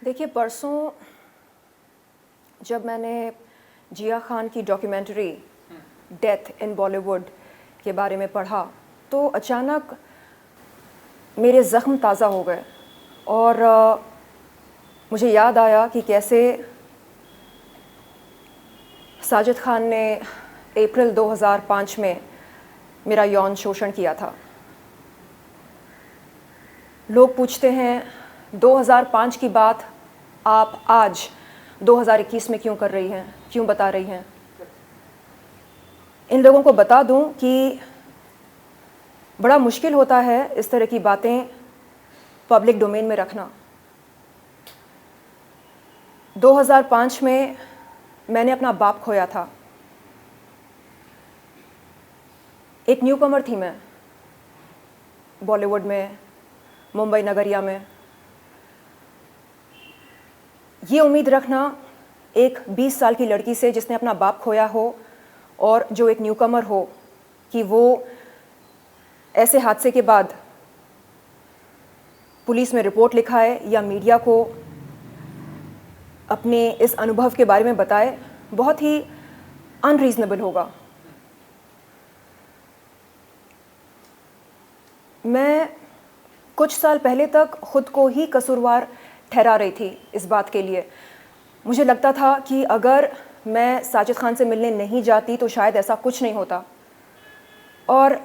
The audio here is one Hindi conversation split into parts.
देखिए, परसों जब मैंने जिया खान की डॉक्यूमेंट्री डेथ इन बॉलीवुड के बारे में पढ़ा तो अचानक मेरे ज़ख्म ताज़ा हो गए और मुझे याद आया कि कैसे साजिद खान ने अप्रैल 2005 में मेरा यौन शोषण किया था। लोग पूछते हैं 2005 की बात आप आज 2021 में क्यों कर रही हैं, क्यों बता रही हैं। इन लोगों को बता दूं कि बड़ा मुश्किल होता है इस तरह की बातें पब्लिक डोमेन में रखना। 2005 में मैंने अपना बाप खोया था। एक न्यूकमर थी मैं बॉलीवुड में, मुंबई नगरिया में। ये उम्मीद रखना एक 20 साल की लड़की से जिसने अपना बाप खोया हो और जो एक न्यूकमर हो कि वो ऐसे हादसे के बाद पुलिस में रिपोर्ट लिखाए या मीडिया को अपने इस अनुभव के बारे में बताए, बहुत ही अनरीजनेबल होगा। मैं कुछ साल पहले तक खुद को ही कसूरवार ठहरा रही थी इस बात के लिए। मुझे लगता था कि अगर मैं साजिद खान से मिलने नहीं जाती तो शायद ऐसा कुछ नहीं होता। और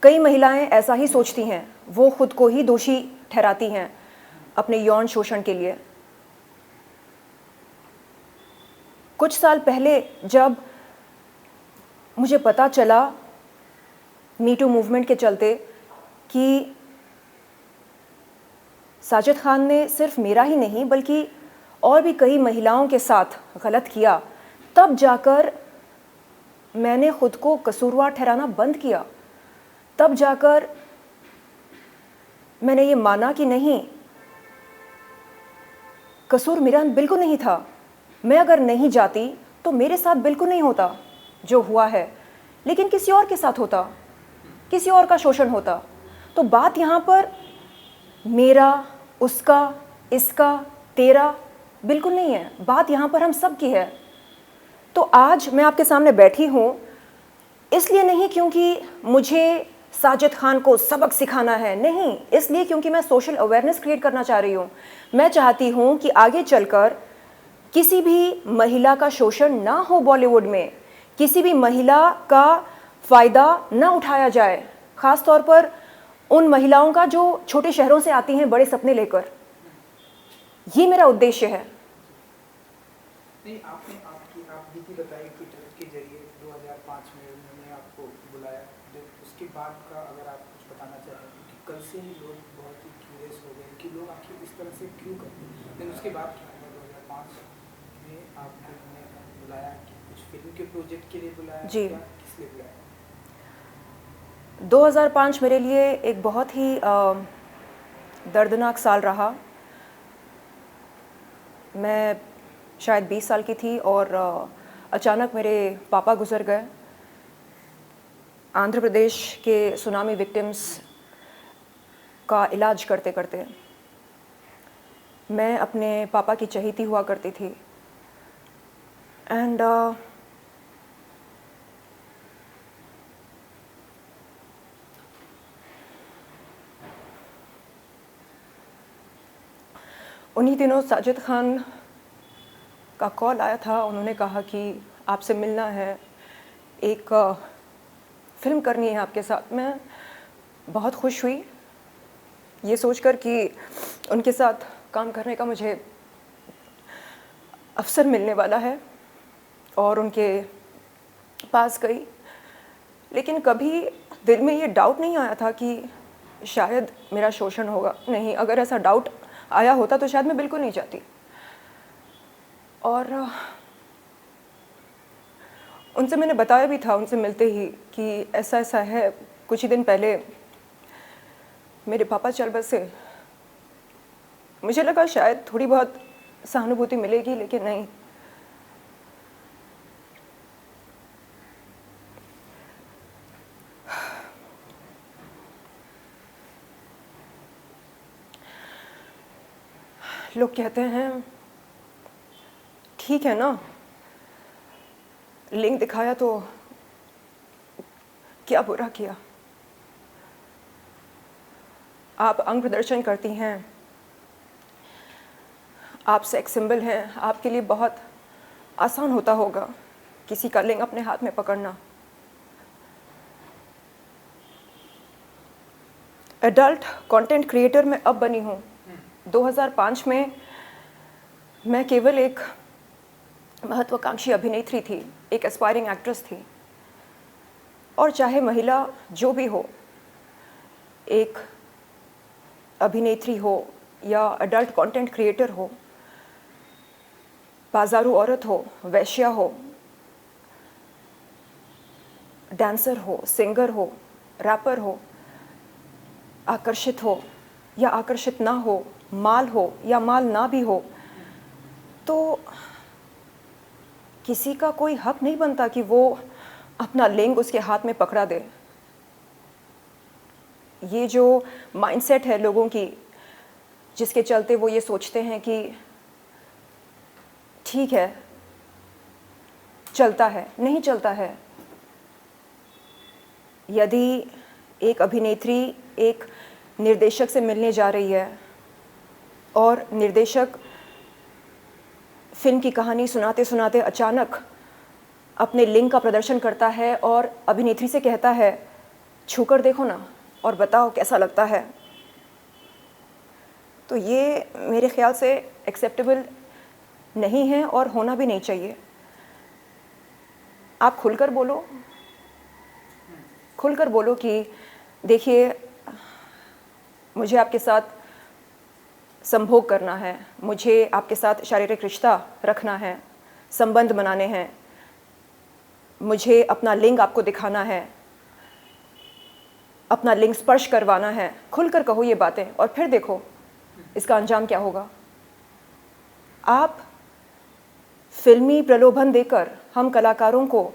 कई महिलाएं ऐसा ही सोचती हैं, वो खुद को ही दोषी ठहराती हैं अपने यौन शोषण के लिए। कुछ साल पहले जब मुझे पता चला मीटू मूवमेंट के चलते कि साजिद खान ने सिर्फ मेरा ही नहीं बल्कि और भी कई महिलाओं के साथ गलत किया, तब जाकर मैंने खुद को कसूरवार ठहराना बंद किया। तब जाकर मैंने ये माना कि नहीं, कसूर मेरा बिल्कुल नहीं था। मैं अगर नहीं जाती तो मेरे साथ बिल्कुल नहीं होता जो हुआ है, लेकिन किसी और के साथ होता, किसी और का शोषण होता। तो बात यहाँ पर मेरा, उसका, इसका, तेरा बिल्कुल नहीं है। बात यहाँ पर हम सब की है। तो आज मैं आपके सामने बैठी हूँ इसलिए नहीं क्योंकि मुझे साजिद खान को सबक सिखाना है, नहीं, इसलिए क्योंकि मैं सोशल अवेयरनेस क्रिएट करना चाह रही हूँ। मैं चाहती हूँ कि आगे चलकर किसी भी महिला का शोषण ना हो बॉलीवुड में, किसी भी महिला का फ़ायदा ना उठाया जाए, ख़ास तौर पर उन महिलाओं का जो छोटे शहरों से आती हैं बड़े सपने लेकर। ये मेरा उद्देश्य है। नहीं, आप बीती बताई ट्विटर के जरिए 2005 में उन्होंने आपको बुलाया। उसके बाद का अगर आप कुछ बताना चाहें कि कल से ही लोग बहुत ही क्यूरियस हो गए कि लोग आखिर इस तरह से क्यों करते हैं, लेकिन उसके बाद क्या हुआ 2005 में आपको उन्होंने बुलाया कि कुछ फिल्म के प्रोजेक्ट के लिए बुलाया जी, या किस लिए बुलाया? 2005 मेरे लिए एक बहुत ही दर्दनाक साल रहा। मैं शायद 20 साल की थी और अचानक मेरे पापा गुजर गए। आंध्र प्रदेश के सुनामी विक्टिम्स का इलाज करते करते मैं अपने पापा की चहेती हुआ करती थी। एंड उन्हीं दिनों साजिद खान का कॉल आया था। उन्होंने कहा कि आपसे मिलना है, एक फ़िल्म करनी है आपके साथ। मैं बहुत खुश हुई ये सोचकर कि उनके साथ काम करने का मुझे अवसर मिलने वाला है, और उनके पास गई। लेकिन कभी दिल में ये डाउट नहीं आया था कि शायद मेरा शोषण होगा। नहीं, अगर ऐसा डाउट आया होता तो शायद मैं बिल्कुल नहीं जाती। और उनसे मैंने बताया भी था उनसे मिलते ही कि ऐसा ऐसा है। कुछ ही दिन पहले मेरे पापा चल बसे। मुझे लगा शायद थोड़ी बहुत सहानुभूति मिलेगी, लेकिन नहीं। लोग कहते हैं ठीक है ना, लिंक दिखाया तो क्या बुरा किया। आप अंग प्रदर्शन करती हैं, आप सेक्स सिंबल हैं, आपके लिए बहुत आसान होता होगा किसी का लिंग अपने हाथ में पकड़ना। एडल्ट कंटेंट क्रिएटर मैं अब बनी हूँ। 2005 में मैं केवल एक महत्वाकांक्षी अभिनेत्री थी, एक एस्पायरिंग एक्ट्रेस थी। और चाहे महिला जो भी हो, एक अभिनेत्री हो या एडल्ट कंटेंट क्रिएटर हो, बाजारू औरत हो, वैश्या हो, डांसर हो, सिंगर हो, रैपर हो, आकर्षित हो या आकर्षित ना हो, माल हो या माल ना भी हो, तो किसी का कोई हक नहीं बनता कि वो अपना लिंग उसके हाथ में पकड़ा दे। ये जो माइंडसेट है लोगों की, जिसके चलते वो ये सोचते हैं कि ठीक है, चलता है, नहीं चलता है। यदि एक अभिनेत्री एक निर्देशक से मिलने जा रही है और निर्देशक फिल्म की कहानी सुनाते सुनाते अचानक अपने लिंग का प्रदर्शन करता है और अभिनेत्री से कहता है छूकर देखो ना और बताओ कैसा लगता है, तो ये मेरे ख्याल से एक्सेप्टेबल नहीं है और होना भी नहीं चाहिए। आप खुलकर बोलो कि देखिए, मुझे आपके साथ संभोग करना है, मुझे आपके साथ शारीरिक रिश्ता रखना है, संबंध बनाने हैं, मुझे अपना लिंग आपको दिखाना है, अपना लिंग स्पर्श करवाना है। खुलकर कहो ये बातें और फिर देखो इसका अंजाम क्या होगा। आप फिल्मी प्रलोभन देकर हम कलाकारों को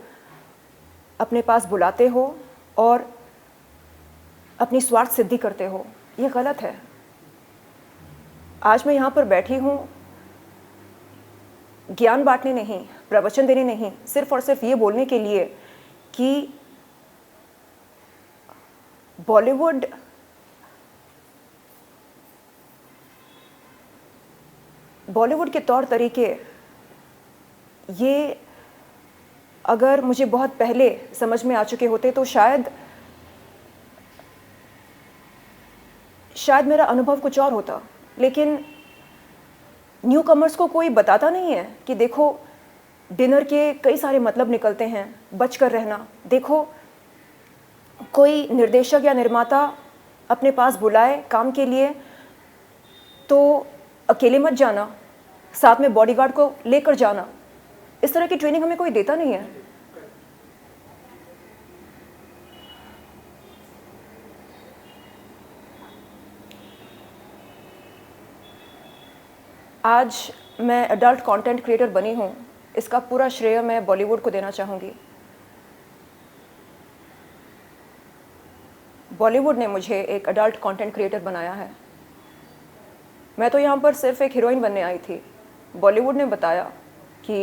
अपने पास बुलाते हो और अपनी स्वार्थ सिद्धि करते हो, ये गलत है। आज मैं यहाँ पर बैठी हूँ ज्ञान बांटने नहीं, प्रवचन देने नहीं, सिर्फ और सिर्फ ये बोलने के लिए कि बॉलीवुड के तौर तरीके ये अगर मुझे बहुत पहले समझ में आ चुके होते तो शायद मेरा अनुभव कुछ और होता। लेकिन न्यू कमर्स को कोई बताता नहीं है कि देखो डिनर के कई सारे मतलब निकलते हैं, बचकर रहना। देखो कोई निर्देशक या निर्माता अपने पास बुलाए काम के लिए तो अकेले मत जाना, साथ में बॉडीगार्ड को लेकर जाना। इस तरह की ट्रेनिंग हमें कोई देता नहीं है। आज मैं एडल्ट कंटेंट क्रिएटर बनी हूँ, इसका पूरा श्रेय मैं बॉलीवुड को देना चाहूँगी। बॉलीवुड ने मुझे एक एडल्ट कंटेंट क्रिएटर बनाया है। मैं तो यहाँ पर सिर्फ एक हीरोइन बनने आई थी। बॉलीवुड ने बताया कि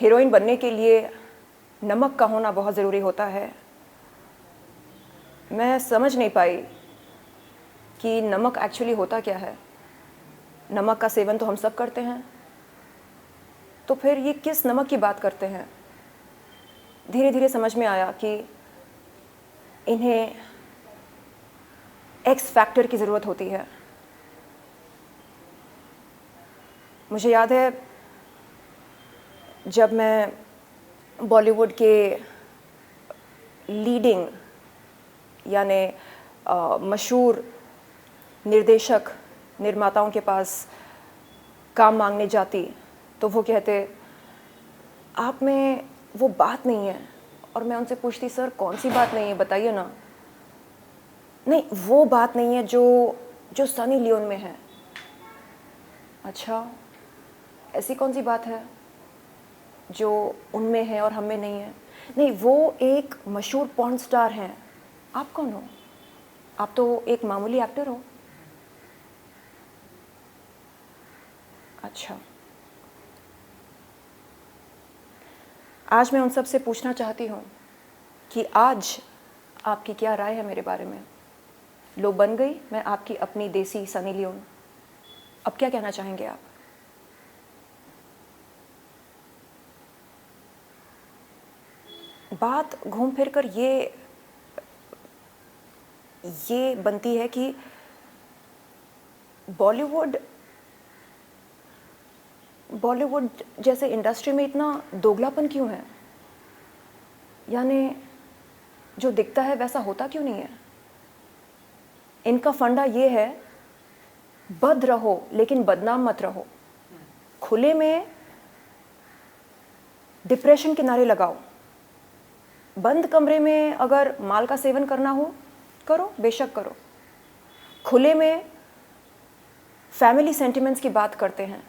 हीरोइन बनने के लिए नमक का होना बहुत ज़रूरी होता है। मैं समझ नहीं पाई कि नमक एक्चुअली होता क्या है। नमक का सेवन तो हम सब करते हैं, तो फिर ये किस नमक की बात करते हैं। धीरे धीरे समझ में आया कि इन्हें एक्स फैक्टर की ज़रूरत होती है। मुझे याद है जब मैं बॉलीवुड के लीडिंग यानी मशहूर निर्देशक निर्माताओं के पास काम मांगने जाती तो वो कहते आप में वो बात नहीं है। और मैं उनसे पूछती सर कौन सी बात नहीं है, बताइए ना। नहीं, वो बात नहीं है जो सनी लियोन में है। अच्छा, ऐसी कौन सी बात है जो उनमें है और हम में नहीं है? नहीं, वो एक मशहूर पॉर्न स्टार हैं। आप कौन हो? आप तो एक मामूली एक्टर हो। अच्छा, आज मैं उन सब से पूछना चाहती हूँ कि आज आपकी क्या राय है मेरे बारे में। लो बन गई मैं आपकी अपनी देसी सनी लियोन। अब क्या कहना चाहेंगे आप? बात घूम फिर कर ये बनती है कि बॉलीवुड जैसे इंडस्ट्री में इतना दोगलापन क्यों है? यानी जो दिखता है वैसा होता क्यों नहीं है? इनका फंडा ये है, बद रहो लेकिन बदनाम मत रहो। खुले में डिप्रेशन के नारे लगाओ, बंद कमरे में अगर माल का सेवन करना हो करो, बेशक करो। खुले में फैमिली सेंटिमेंट्स की बात करते हैं,